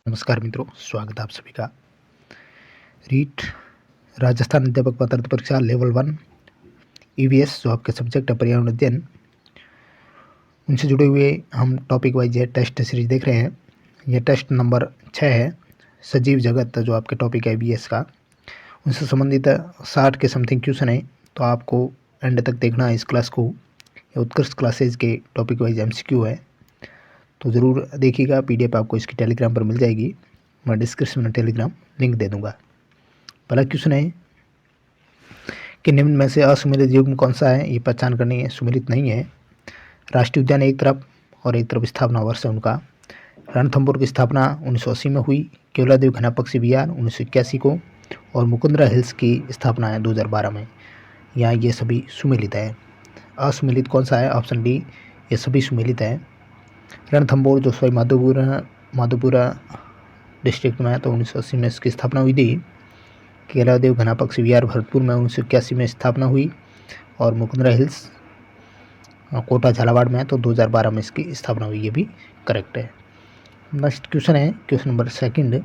नमस्कार मित्रों, स्वागत है आप सभी का। रीट राजस्थान अध्यापक पात्रता परीक्षा लेवल 1 ईवीएस जो आपके सब्जेक्ट है पर्यावरण अध्ययन, उनसे जुड़े हुए हम टॉपिक वाइज ये टेस्ट सीरीज देख रहे हैं। यह टेस्ट नंबर 6 है। सजीव जगत जो आपके टॉपिक है ईवीएस का, उनसे संबंधित 60 के समथिंग क्वेश्चन है। तो आपको एंड तक देखना है इस क्लास को। ये उत्कृष्ट क्लासेज के टॉपिक वाइज एमसीक्यू है, तो ज़रूर देखिएगा। पीडीएफ आपको इसकी टेलीग्राम पर मिल जाएगी, मैं डिस्क्रिप्शन में टेलीग्राम लिंक दे दूंगा। पहला क्वेश्चन है कि निम्न में से असुमेलित युग्म कौन सा है। ये पहचान करनी है, सुमेलित नहीं है। राष्ट्रीय उद्यान एक तरफ और एक तरफ स्थापना वर्ष है उनका। रणथंभौर की स्थापना 1980 में हुई। केवलादेव घना पक्षी विहार 1981 को, और मुकुंदरा हिल्स की स्थापना है 2012 में। यहाँ ये सभी सुमेलित है। असुमेलित कौन सा है? ऑप्शन डी, ये सभी सुमेलित है। रणथंभौर जो सवाई माधोपुरा डिस्ट्रिक्ट में है, तो 1980 में इसकी स्थापना हुई थी। केवलादेव घना पक्षी विहार भरतपुर में 1981 में स्थापना हुई, और मुकुंदरा हिल्स कोटा झालावाड़ में है, तो 2012 में इसकी स्थापना हुई। ये भी करेक्ट है। नेक्स्ट क्वेश्चन है क्वेश्चन नंबर 2।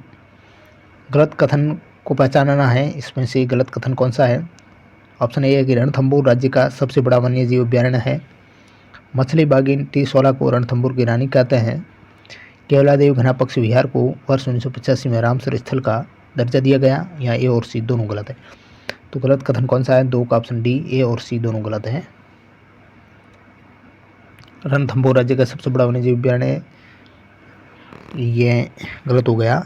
गलत कथन को पहचानना है, इसमें से गलत कथन कौन सा है? ऑप्शन ए है कि रणथंभौर राज्य का सबसे बड़ा वन्य जीव अभ्यारण्य है। मछली बागिन टी 16 को रणथंभौर की रानी कहते हैं। केवलादेव घना पक्षी विहार को वर्ष 1985 में रामसर स्थल का दर्जा दिया गया। यहाँ ए और सी दोनों गलत है। तो गलत कथन कौन सा है? 2 का ऑप्शन डी, ए और सी दोनों गलत है। रणथंभौर राज्य का सबसे बड़ा वन्यजीव अभ्यारण्य, ये गलत हो गया।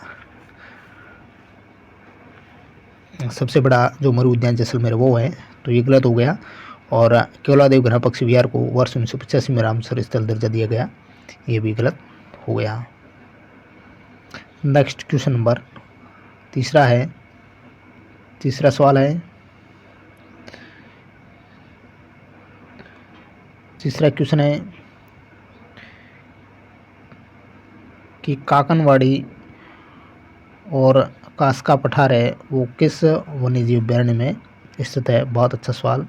सबसे बड़ा जो मरु उद्यान जैसलमेर वो है, तो ये गलत हो गया। और केवलादेव घना पक्षी विहार को वर्ष 1985 में रामसर स्थल दर्जा दिया गया, ये भी गलत हो गया। नेक्स्ट क्वेश्चन नंबर 3 है। तीसरा सवाल है, तीसरा क्वेश्चन है कि काकनवाड़ी और कास्का पठार है वो किस वन्यजीव अभ्यारण्य में स्थित है? बहुत अच्छा सवाल।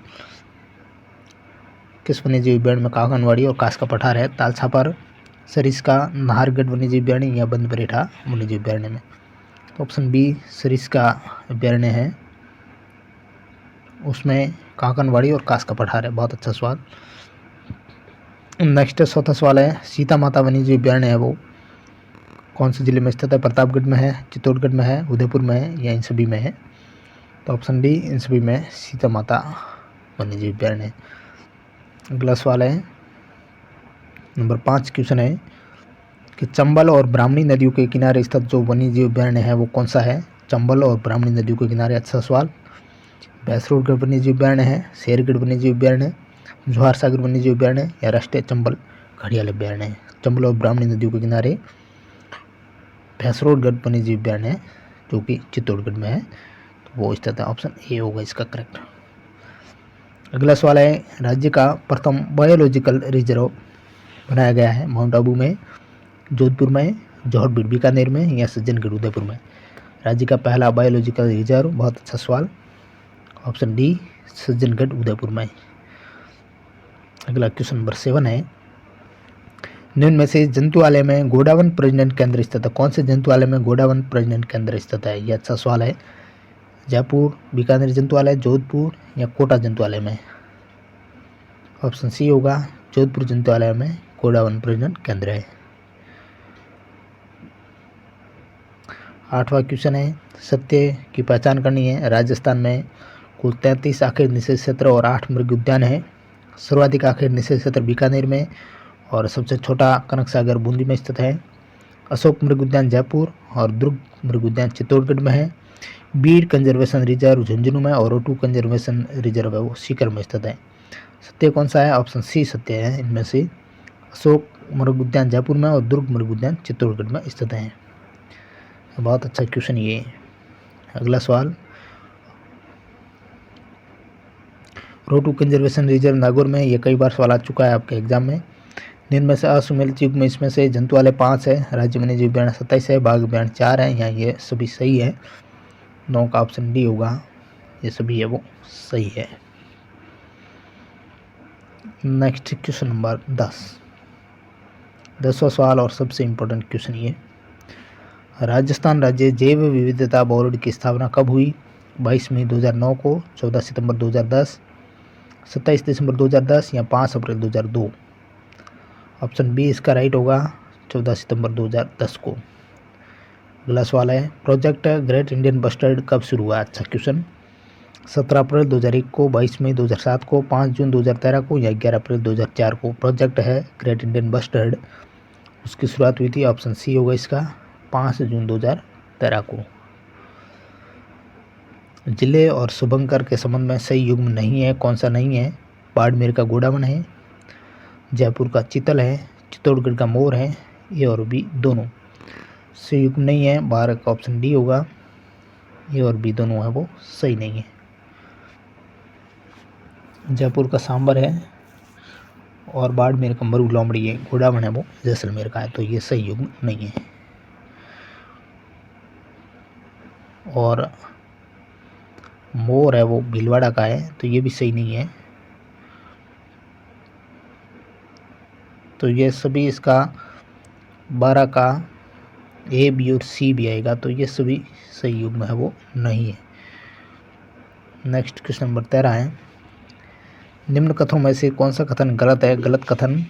किस वन्यजीव अभ्यारण्य में काकनवाड़ी और कास्का पठार है? तालछापर, सरिस्का, नाहरगढ़ वन्यजीव अभ्यारण्य या बंदबरेठा वन्यजीव अभ्यारण्य में? तो ऑप्शन बी सरिस्का अभ्यारण्य है, उसमें काकनवाड़ी और कास्का पठार है। बहुत अच्छा सवाल। नेक्स्ट 4था सवाल है, सीता माता वन्यजीव अभ्यारण्य है वो कौन से जिले में स्थित है? प्रतापगढ़ में है, चित्तौड़गढ़ में है, उदयपुर में है, या इन सभी में है? तो ऑप्शन डी, इन सभी में सीता माता वन्यजीव अभ्यारण्य है। अगला सवाल है नंबर 5 क्वेश्चन है कि चंबल और ब्राह्मणी नदियों के किनारे स्थित जो वन्यजीव अभ्यारण्य है वो कौन सा है? चंबल और ब्राह्मणी नदियों के किनारे। अच्छा सवाल। भैंसरोडगढ़ वन्यजीव अभ्यारण्य है, शेरगढ़ वन्यजीव अभ्यारण्य, जवाहर सागर वन्यजीव अभ्यारण्य, या राष्ट्रीय चंबल घड़ियाल अभ्यारण्य है? चंबल और ब्राह्मणी नदियों के किनारे भैंसरोडगढ़ वन्यजीव अभ्यारण्य है जो कि चित्तौड़गढ़ में है, तो वो स्थित है। ऑप्शन ए होगा इसका करेक्ट। अगला सवाल है, राज्य का प्रथम बायोलॉजिकल रिजर्व बनाया गया है माउंट आबू में, जोधपुर में, जौहर बीकानेर में, या सज्जनगढ़ उदयपुर में? राज्य का पहला बायोलॉजिकल रिजर्व, बहुत अच्छा सवाल, ऑप्शन डी सज्जनगढ़ उदयपुर में। अगला क्वेश्चन नंबर 7 है, निम्न में से जंतुआलय में गोडावन प्रजनन केंद्र स्थित है? कौन से जंतुआलय में गोडावन प्रजनन केंद्र स्थित है? यह अच्छा सवाल है। जयपुर बीकानेर जंतुआलय, जोधपुर, या कोटा जंतुआलय में? ऑप्शन सी होगा, जोधपुर जंतुआलय में गोडावन प्रजनन केंद्र है। 8वां क्वेश्चन है, सत्य की पहचान करनी है। राजस्थान में कुल 33 आखिर निषेध क्षेत्र और 8 मृग उद्यान है। सर्वाधिक आखिर निषेध क्षेत्र बीकानेर में, और सबसे छोटा कनक सागर बूंदी में स्थित है। अशोक मृग उद्यान जयपुर और दुर्ग मृग उद्यान चित्तौड़गढ़ में है। बीड कंजर्वेशन रिजर्व झुंझुनू में, और ओटू कंजर्वेशन रिजर्व है वो सीकर में स्थित है। सत्य कौन सा है? ऑप्शन सी सत्य है इनमें से। अशोक मृग उद्यान जयपुर में और दुर्ग मृग उद्यान चित्तौड़गढ़ में स्थित है। बहुत अच्छा क्वेश्चन ये। अगला सवाल, रोटू कंजर्वेशन रिजर्व नागौर में, ये कई बार सवाल आ चुका है आपके एग्जाम में। निम्न में से असुमेलित युग में इसमें से जंतुआलय 5 है, राज्य वन्यजीव अभ्यारण्य 27 है, बाघ अभ्यारण्य 4 है, यहाँ ये सभी सही है। 9 का ऑप्शन डी होगा, ये सभी है वो सही है। नेक्स्ट क्वेश्चन नंबर 10वां सवाल और सबसे इम्पोर्टेंट क्वेश्चन ये, राजस्थान राज्य जैव विविधता बोर्ड की स्थापना कब हुई? 22 मई 2009 को, 14 सितंबर 2010, 27 दिसंबर 2010 या 5 अप्रैल 2002। ऑप्शन बी इसका राइट होगा, 14 सितंबर 2010 को। अगला सवाल है, प्रोजेक्ट ग्रेट इंडियन बस्टर्ड कब शुरू हुआ? अच्छा क्वेश्चन। 17 अप्रैल 2001 को, 22 मई 2007 को, 5 जून 2013 को या 11 अप्रैल 2004 को। प्रोजेक्ट है ग्रेट इंडियन बस्टर्ड, उसकी शुरुआत हुई थी, ऑप्शन सी होगा इसका, 5 जून 2013 को। जिले और शुभंकर के संबंध में सही युग्म नहीं है, कौन सा नहीं है? बाड़मेर का गोडावन है, जयपुर का चितल है, चित्तौड़गढ़ का मोर है, ए और बी दोनों। सही युग्म नहीं है, भारत का ऑप्शन डी होगा, ए और बी दोनों है वो सही नहीं है। जयपुर का सांबर है और बाड़मेर का मरु लोमड़ी है, गोडावन है वो जैसलमेर का है, तो ये सही युग्म नहीं है। और मोर है वो भीलवाड़ा का है, तो ये भी सही नहीं है। तो ये सभी इसका 12 का ए बी और सी भी आएगा, तो ये सभी सही युग्म है वो नहीं है। नेक्स्ट क्वेश्चन नंबर 13 है, निम्न कथनों में से कौन सा कथन गलत है? गलत कथन,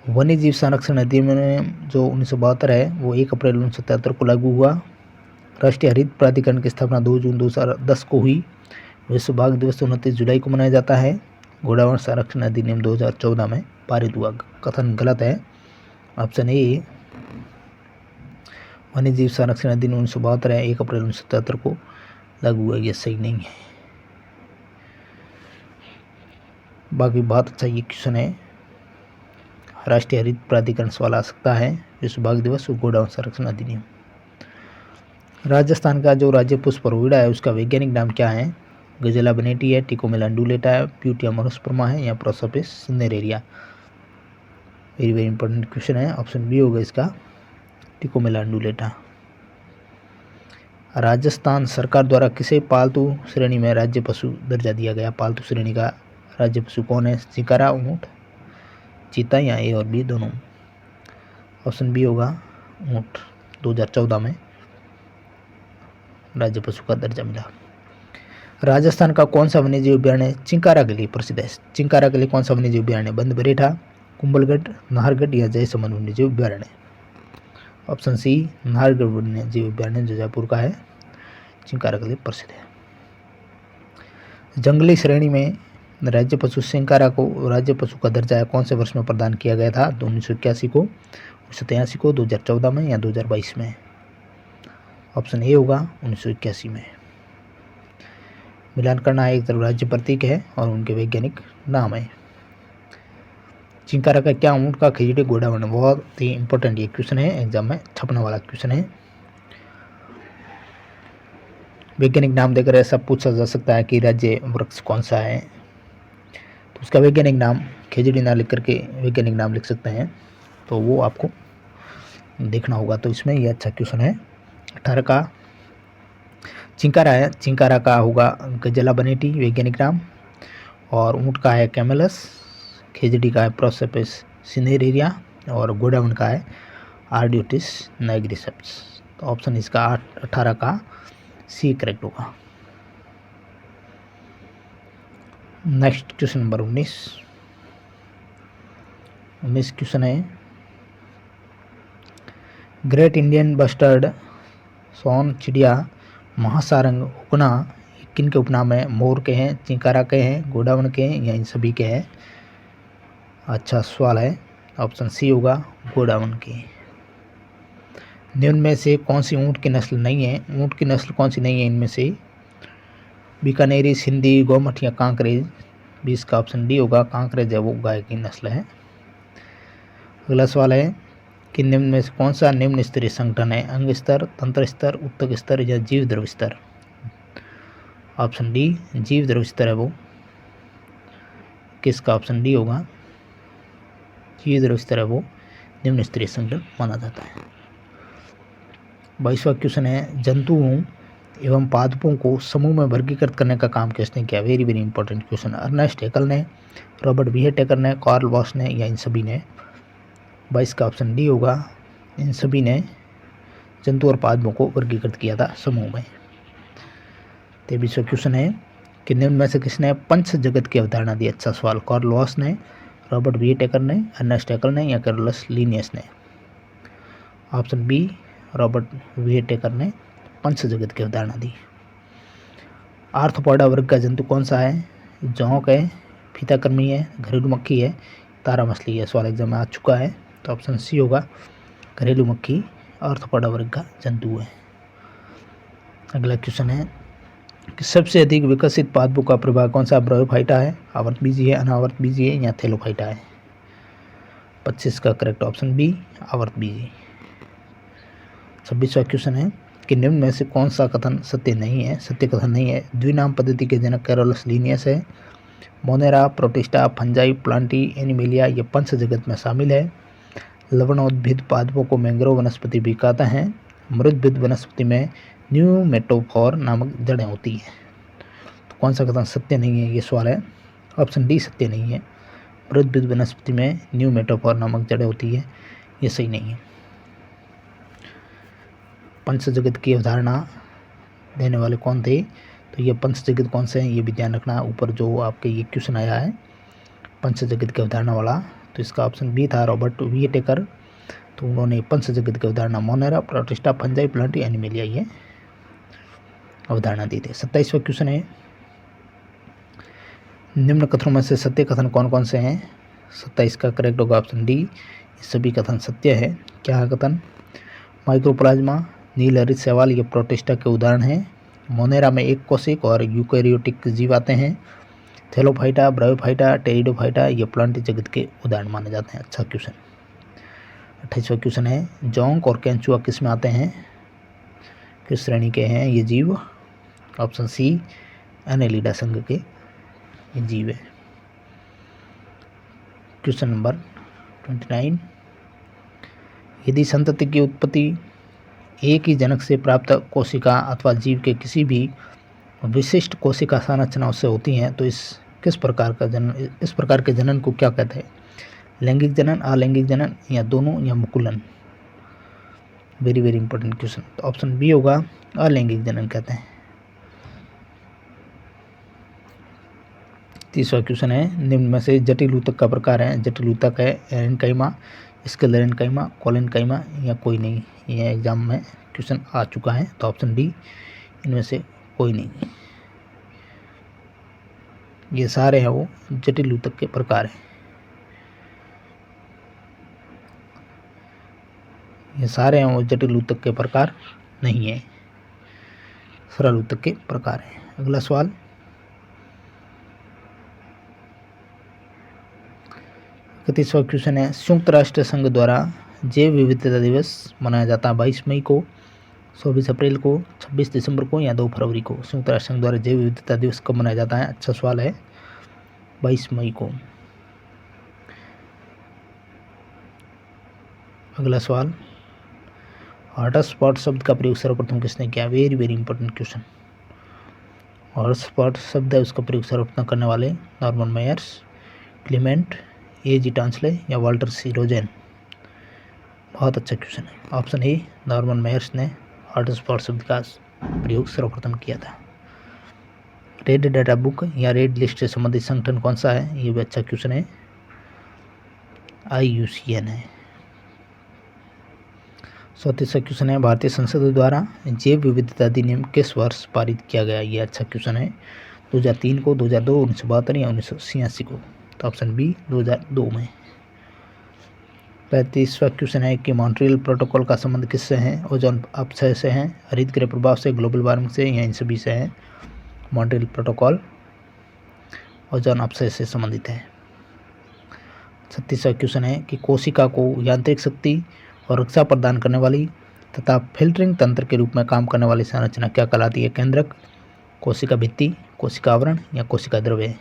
वन्य जीव संरक्षण अधिनियम जो 1972 है वो 1 अप्रैल 1977 को लागू हुआ। राष्ट्रीय हरित प्राधिकरण की स्थापना 2 जून 2010 को हुई। विश्व बाघ दिवस 29 जुलाई को मनाया जाता है। गोडावण संरक्षण अधिनियम 2014 में पारित हुआ। कथन गलत है, ऑप्शन ए वन्य जीव संरक्षण अधिनियम 1972 है, 1 अप्रैल 1977 को लागू हुआ, यह सही नहीं है। बाकी बहुत अच्छा ये क्वेश्चन है, राष्ट्रीय हरित प्राधिकरण सवाल आ सकता है, विश्व बाघ दिवस और गोडावण संरक्षण अधिनियम। राजस्थान का जो राज्य पुष्प रोहिड़ा है उसका वैज्ञानिक नाम क्या है? गजेला बनेटी है, टिकोमेला अंडुलेटा है, प्यूटिया मोनोस्पर्मा है या Prosopis cineraria. Very very important question है, ऑप्शन बी होगा इसका, टिकोमेला अंडुलेटा। राजस्थान सरकार द्वारा किसे पालतू श्रेणी में राज्य पशु दर्जा दिया गया? पालतू श्रेणी का राज्य पशु कौन है? चिकारा, ऊंट, चीता या ए और बी दोनों। ऑप्शन बी होगा ऊंट, 2014 में राज्य पशु का दर्जा मिला। राजस्थान का कौन सा वन्यजीव अभ्यारण्य चिंकारा के लिए प्रसिद्ध है? चिंकारा के लिए कौन सा वन्यजीव अभ्यारण्य? बंद बरेठा, कुंभलगढ़, नाहरगढ़ या जयसमंद वन्यजीव अभ्यारण्य। ऑप्शन सी नाहरगढ़ वन्यजीव अभ्यारण्य जो जयपुर का है, चिंकारा के लिए प्रसिद्ध है। जंगली श्रेणी में राज्य पशु चिंकारा को राज्य पशु का दर्जा कौन से वर्ष में प्रदान किया गया था? 1981 को, 1983 को, 2014 में या 2022 में। ऑप्शन ए होगा 1981 में। मिलान करना एक तरफ राज्य प्रतीक है और उनके वैज्ञानिक नाम है। चिंकारा का क्या ऊंट का खिचड़ी गोडावण, बहुत ही इंपॉर्टेंट ये क्वेश्चन है, एग्जाम में छपने वाला क्वेश्चन है। वैज्ञानिक नाम देकर ऐसा पूछा जा सकता है कि राज्य वृक्ष कौन सा है, तो उसका वैज्ञानिक नाम खिचड़ी ना लिख करके वैज्ञानिक नाम लिख सकते हैं, तो वो आपको देखना होगा। तो इसमें ये अच्छा क्वेश्चन है। 18 का चिंकारा है, चिंकारा का होगा गजेला बनेटी वैज्ञानिक नाम, और ऊंट का है कैमेलस, खिचड़ी का है प्रोसोपिस सिनेरेरिया और गोडावण का है आर्डियोटिस नाइग्रिसेप्स। तो ऑप्शन इसका 18 का सी करेक्ट होगा। नेक्स्ट क्वेश्चन नंबर 19 क्वेश्चन है, ग्रेट इंडियन बस्टर्ड, सोन चिड़िया, महासारंग, उकना किन के उपनाम है? मोर के हैं, चिंकारा के हैं, गोडावण के हैं या इन सभी के हैं? अच्छा सवाल है, ऑप्शन सी होगा गोडावण के। निम्न में से कौन सी ऊंट की नस्ल नहीं है? ऊंट की नस्ल कौन सी नहीं है इनमें से? बीकानेरी, सिंधी, गोमठ या कांकरेज। 20 का ऑप्शन डी होगा, कांकरेज है वो गाय की नस्ल है। अगला सवाल है कि निम्न में से कौन सा निम्न स्तरीय संगठन है? अंग स्तर, तंत्र स्तर, उत्तक स्तर या जीव द्रव्य स्तर। ऑप्शन डी जीव द्रव्य स्तर है वो, किसका ऑप्शन डी होगा, जीव द्रव्य स्तर है वो निम्न स्तरीय संगठन माना जाता है। 22वां क्वेश्चन है, जंतुओं एवं पादपों को समूह में वर्गीकृत करने का काम किसने किया? Very very important question. Ernest Haeckel ने, रॉबर्ट विहेटेकर ने, कार्ल बॉस ने या इन सभी ने। 22 का ऑप्शन डी होगा, इन सभी ने जंतु और पादपों को वर्गीकृत किया था समूह में। 23वां क्वेश्चन है कि निम्न में से किसने पंच जगत की अवधारणा दी? अच्छा सवाल। कार्ल लॉस ने, रॉबर्ट विएटेकर ने, अर्नेस्ट हैकेल ने या कैरोलस लिनियस ने? ऑप्शन बी, रॉबर्ट विएटेकर ने पंच जगत की अवधारणा दी। आर्थ्रोपोडा वर्ग का जंतु कौन सा है? जोंक है, फीताकृमि है, घरेलू मक्खी है, तारा मछली है? सवाल एग्जाम में आ चुका है, तो ऑप्शन सी होगा, घरेलू मक्खी आर्थ्रोपोडा वर्ग का जंतु है। अगला क्वेश्चन है कि सबसे अधिक विकसित पादपों का प्रभाग कौन सा? ब्रायोफाइटा है, आवर्तबीजी है, अनावर्तबीजी है या थैलोफाइटा है? 25 का करेक्ट ऑप्शन बी, आवर्तबीजी। 26वां क्वेश्चन है कि निम्न में से कौन सा कथन सत्य नहीं है, सत्य कथन नहीं है? द्विनाम पद्धति के जनक कैरोलस लिनियस है, Monera, protista, fungi, Plantae, animalia ये पंच जगत में शामिल है, लवणोद्भिद पादपों को मैंग्रोव वनस्पति भी कहते हैं, मृदभिद वनस्पति में न्यूमेटोफोर नामक जड़ें होती हैं। तो कौन सा कथन सत्य नहीं है, ये सवाल है। ऑप्शन डी सत्य नहीं है, मृदभिद वनस्पति में न्यूमेटोफोर नामक जड़ें होती है, ये सही नहीं है। पंच जगत की अवधारणा देने वाले कौन थे? तो ये पंच जगत कौन से हैं ये भी ध्यान रखना। ऊपर जो आपके ये क्वेश्चन आया है पंच जगत की अवधारणा वाला, तो इसका ऑप्शन बी था, रॉबर्ट विएटेकर। तो उन्होंने पंच जगत की अवधारणा Monera, protista, fungi, Plantae, animalia ये अवधारणा दी थी। 27वां क्वेश्चन है निम्न कथनों में से सत्य कथन कौन कौन से हैं? 27 का करेक्ट होगा ऑप्शन डी, सभी कथन सत्य है। क्या है कथन? माइक्रोप्लाज्मा, नीलहरित शैवाल ये प्रोटिस्टा के उदाहरण हैं, मोनेरा में एक कोशिक और यूकैरियोटिक जीव आते हैं, थैलोफाइटा, ब्रायोफाइटा, टेरिडोफाइटा ये प्लांट जगत के उदाहरण माने जाते हैं। अच्छा क्वेश्चन। 28वां क्वेश्चन है जोंक और केंचुआ किस में आते हैं, किस श्रेणी के हैं ये जीव? ऑप्शन सी, एनेलिडा संघ के ये जीव है। क्वेश्चन नंबर 29 यदि संतति की उत्पत्ति एक ही जनक से प्राप्त कोशिका अथवा जीव के किसी भी विशिष्ट कोशिका संरचनाओं से होती हैं तो इस प्रकार के जनन को क्या कहते हैं? लैंगिक जनन, अलैंगिक जनन या दोनों या मुकुलन? Very very important question. तो ऑप्शन बी होगा, अलैंगिक जनन कहते हैं। 30वां क्वेश्चन है निम्न में से जटिल ऊतक का प्रकार है? जटिल ऊतक है एरेनकाइमा, स्क्लेरेनकाइमा, कोलेनकाइमा या कोई नहीं? यह एग्जाम में क्वेश्चन आ चुका है, तो ऑप्शन डी इनमें से कोई नहीं। ये सारे हैं वो जटिल ऊतक के प्रकार हैं। ये सारे हैं वो जटिल ऊतक के प्रकार नहीं है, सरल ऊतक के प्रकार हैं। अगला सवाल 31वां क्वेश्चन है संयुक्त राष्ट्र संघ द्वारा जैव विविधता दिवस मनाया जाता है 22 मई को, 24 अप्रैल को, 26 दिसंबर को या 2 फरवरी को? संयुक्त राष्ट्र संघ द्वारा जैव विविधता दिवस कब मनाया जाता है? अच्छा सवाल है, 22 मई को। अगला सवाल हॉटस्पॉट शब्द का प्रयोग सर्वप्रथम किसने किया? Very very important question. Hotspot शब्द है उसका प्रयोग सर्वप्रथम करने वाले Norman Myers, Clement A G. Tansley या वाल्टर सी रोजेन? बहुत अच्छा क्वेश्चन है। ऑप्शन ए, नॉर्मन मेयर्स ने हॉटस्पॉट शब्द का प्रयोग सर्वप्रथम किया था। रेड डाटा बुक या रेड लिस्ट से संबंधित संगठन कौन सा है? ये भी अच्छा क्वेश्चन है, IUCN है। 34वां क्वेश्चन है भारतीय संसद द्वारा जैव विविधता अधिनियम किस वर्ष पारित किया गया? ये अच्छा क्वेश्चन है, 2003 को, 2002, 1972 या 1986 को? तो ऑप्शन बी 2002 में। 35वां क्वेश्चन है कि मॉन्ट्रियल प्रोटोकॉल का संबंध किससे है? ओजोन अपक्षय से है, हरितगृह प्रभाव से, ग्लोबल वार्मिंग से या इन सभी से है? मॉन्ट्रियल प्रोटोकॉल ओजोन अपक्षय से संबंधित है। 36वां क्वेश्चन है कि कोशिका को यांत्रिक शक्ति और रक्षा प्रदान करने वाली तथा फिल्टरिंग तंत्र के रूप में काम करने वाली संरचना क्या कहलाती है? केंद्रक, कोशिका भित्ति, कोशिका आवरण या कोशिका द्रव्य?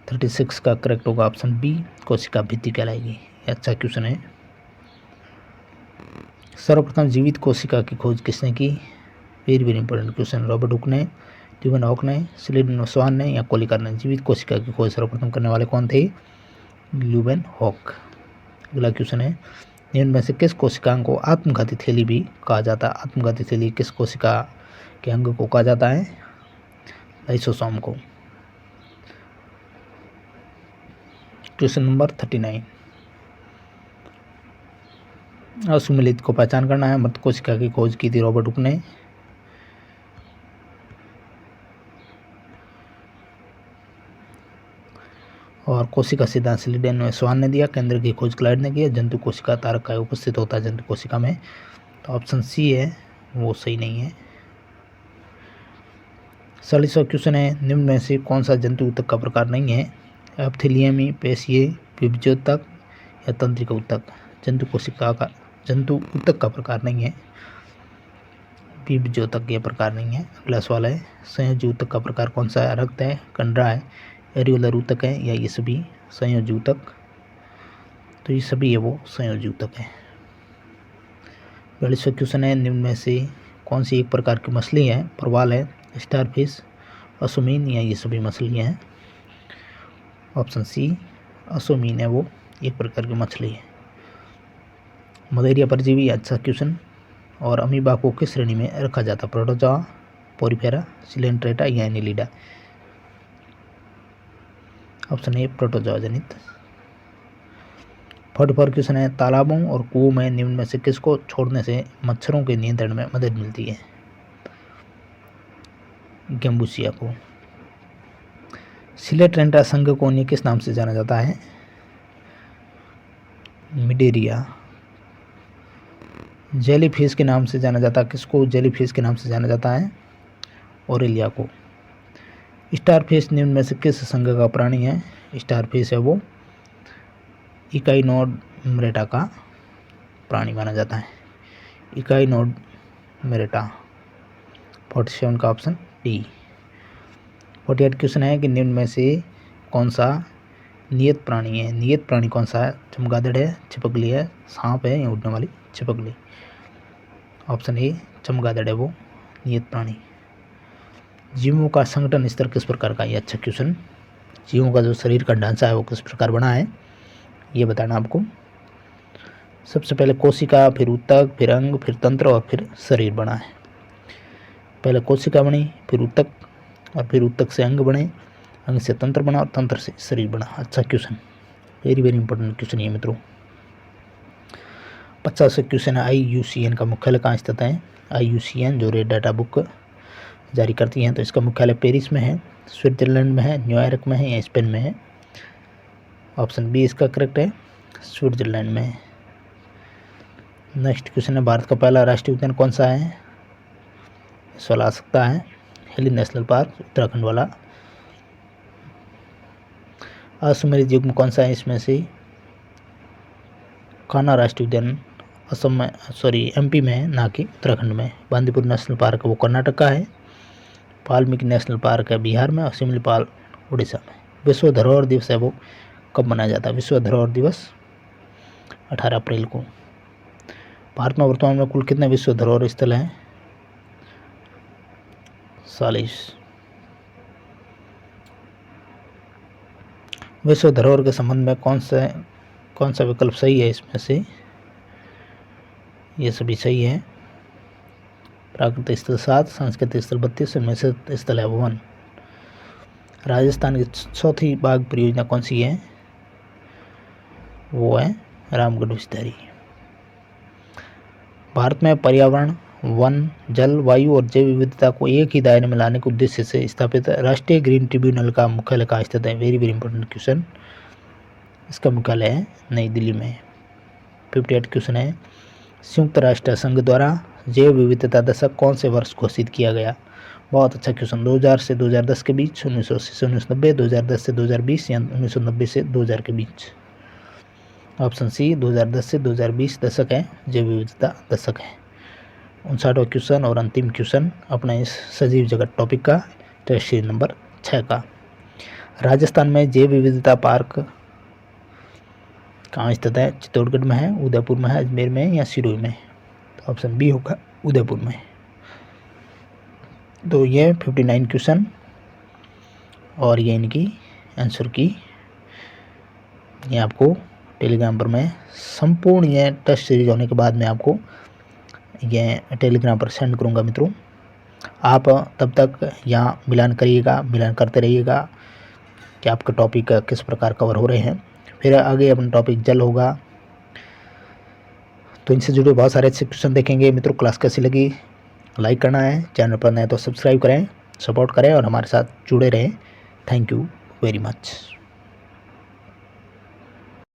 36 का करेक्ट होगा ऑप्शन बी, कोशिका भित्ति कहलाएगी। ये अच्छा क्वेश्चन है। सर्वप्रथम जीवित कोशिका की खोज किसने की? Very very important question. Robert Hooke ने, ल्यूवन हॉक ने, स्लीडन स्वान ने या कोलिकर ने? जीवित कोशिका की खोज सर्वप्रथम करने वाले कौन थे? ल्यूवन हॉक। अगला क्वेश्चन है निम्न में से किस कोशिकांग को आत्मघाती थैली भी कहा जाता है? आत्मघाती थैली किस कोशिका के अंग को कहा जाता है? लाइसोसोम को। क्वेश्चन नंबर 39, असुमेलित को पहचान करना है। मृत कोशिका की खोज की थी रॉबर्ट हुक ने। और कोशिका सिद्धांत स्लीडेन में स्वान ने दिया। केंद्र की खोज क्लाइड ने की। जंतु कोशिका तारक का उपस्थित होता है जंतु कोशिका में, तो ऑप्शन सी है वो सही नहीं है। 40वां क्वेश्चन है, निम्न में से कौन सा जंतु ऊतक का प्रकार नहीं है? एप्थिलियमी, पेशीय, विभज्योतक या तंत्रिका ऊतक? जंतु कोशिका का जंतु ऊतक का प्रकार नहीं है, विभज्योतक यह प्रकार नहीं है। अगला सवाल है, संयोजी ऊतक का प्रकार कौन सा है? रक्त है, कंडरा है, एरियोलर ऊतक है या ये सभी संयोजी ऊतक? तो ये सभी है वो संयोजी ऊतक है। 42वां क्वेश्चन है, निम्न में से कौन सी एक प्रकार की मछली है? प्रवाल है, स्टारफिश, असुमीन या ये सभी मछलियाँ हैं? ऑप्शन सी असुमीन है वो एक प्रकार की मछली है। मलेरिया परजीवी, अच्छा क्वेश्चन। और अमीबा को किस श्रेणी में रखा जाता? प्रोटोजोआ, पोरीफेरा, सिलेंट्रेटा या एनिलिडा? ऑप्शन ए प्रोटोजोआ जनित। 44 क्वेश्चन है, तालाबों और कुओं में निम्न में से किसको छोड़ने से मच्छरों के नियंत्रण में मदद मिलती है? गैम्बूसिया को। सिलेंट्रेटा संघ को अन्य किस नाम से जाना जाता है? मिडेरिया। जेलीफिश के नाम से जाना जाता है किसको? जेलीफिश के नाम से जाना जाता है ओरेलिया को। स्टारफिश निम्न में से किस संघ का प्राणी है? स्टारफिश है वो इकाइनोडर्मेटा का प्राणी माना जाता है। इकाइनोडर्मेटा। 47 का ऑप्शन डी। 48 क्वेश्चन है कि निम्न में से कौन सा नियत प्राणी है? नियत प्राणी कौन सा है? चमगादड़ है, छिपकली है, सांप है या उड़ने वाली छिपकली? ऑप्शन ए चमगादड़ है वो नियत प्राणी। जीवों का संगठन स्तर किस प्रकार का है? अच्छा क्वेश्चन। जीवों का जो शरीर का ढांचा है वो किस प्रकार बना है ये बताना आपको। सबसे पहले कोशिका, फिर ऊतक, फिर अंग, फिर तंत्र और फिर शरीर बना है। पहले कोशिका बनी, फिर ऊतक, और फिर ऊतक से अंग बने, अंग से तंत्र बना और तंत्र से शरीर बना। अच्छा question, very very important question ये मित्रों। 50वां क्वेश्चन है, IUCN का मुख्यालय कहाँ स्थित है? IUCN जो रेड डाटा बुक जारी करती हैं, तो इसका मुख्यालय पेरिस में है, स्विट्जरलैंड में है, न्यूयॉर्क में है या स्पेन में है? ऑप्शन बी इसका करेक्ट है, स्विट्जरलैंड में है। नेक्स्ट क्वेश्चन है, भारत का पहला राष्ट्रीय उद्यान कौन सा है? सवाल आ सकता है। हिली नेशनल पार्क, उत्तराखंड वाला। असुमेलित युग्म कौन सा है इसमें से? कान्हा राष्ट्रीय उद्यान असम में, सॉरी MP में है, ना कि उत्तराखंड में। बांदीपुर नेशनल पार्क वो कर्नाटक का है। वाल्मीकि नेशनल पार्क है बिहार में और शिमलीपाल उड़ीसा में। विश्व धरोहर दिवस है वो कब मनाया जाता है? विश्व धरोहर दिवस 18 अप्रैल को। भारत में वर्तमान में कुल कितने विश्व धरोहर स्थल हैं? 40। विश्व धरोहर के संबंध में कौन सा विकल्प सही है इसमें से? ये सभी सही है। प्राकृतिक स्थल 7, सांस्कृतिक स्थल 32, मिश्रित स्थल है 1। राजस्थान की चौथी बाघ परियोजना कौन सी है? वो है रामगढ़ विस्तारी। भारत में पर्यावरण, वन, जल, वायु और जैव विविधता को एक ही दायरे में लाने के उद्देश्य से स्थापित राष्ट्रीय ग्रीन ट्रिब्यूनल का मुख्यालय कहाँ स्थित है? Very very important question. इसका मुख्यालय है नई दिल्ली में। 58 क्वेश्चन है, संयुक्त राष्ट्र संघ द्वारा जैव विविधता दशक कौन से वर्ष घोषित किया गया? बहुत अच्छा क्वेश्चन। 2000 से 2010 के बीच, 1980 से 1990, 2010 से 2020 या 1990 से 2000 के बीच? ऑप्शन सी 2010 से 2020 दशक है, जैव विविधता दशक है। 59वां क्वेश्चन और अंतिम क्वेश्चन अपना इस सजीव जगत टॉपिक का, टेस्ट सीरीज नंबर 6 का। राजस्थान में जैव विविधता पार्क कहाँ स्थित है? चित्तौड़गढ़ में है, उदयपुर में है, अजमेर में है या सिरोही में? तो ऑप्शन बी होगा उदयपुर में। तो ये 59 क्वेश्चन और ये इनकी आंसर की ये आपको टेलीग्राम पर मैं संपूर्ण ये टेस्ट सीरीज होने के बाद मैं आपको ये टेलीग्राम पर सेंड करूँगा मित्रों। आप तब तक यहाँ मिलान करिएगा, मिलान करते रहिएगा कि आपके टॉपिक किस प्रकार कवर हो रहे हैं। फिर आगे अपना टॉपिक जल होगा, तो इनसे जुड़े बहुत सारे अच्छे क्वेश्चन देखेंगे मित्रों। क्लास कैसी लगी लाइक करना है, चैनल पर नए तो सब्सक्राइब करें, सपोर्ट करें और हमारे साथ जुड़े रहें। Thank you very much.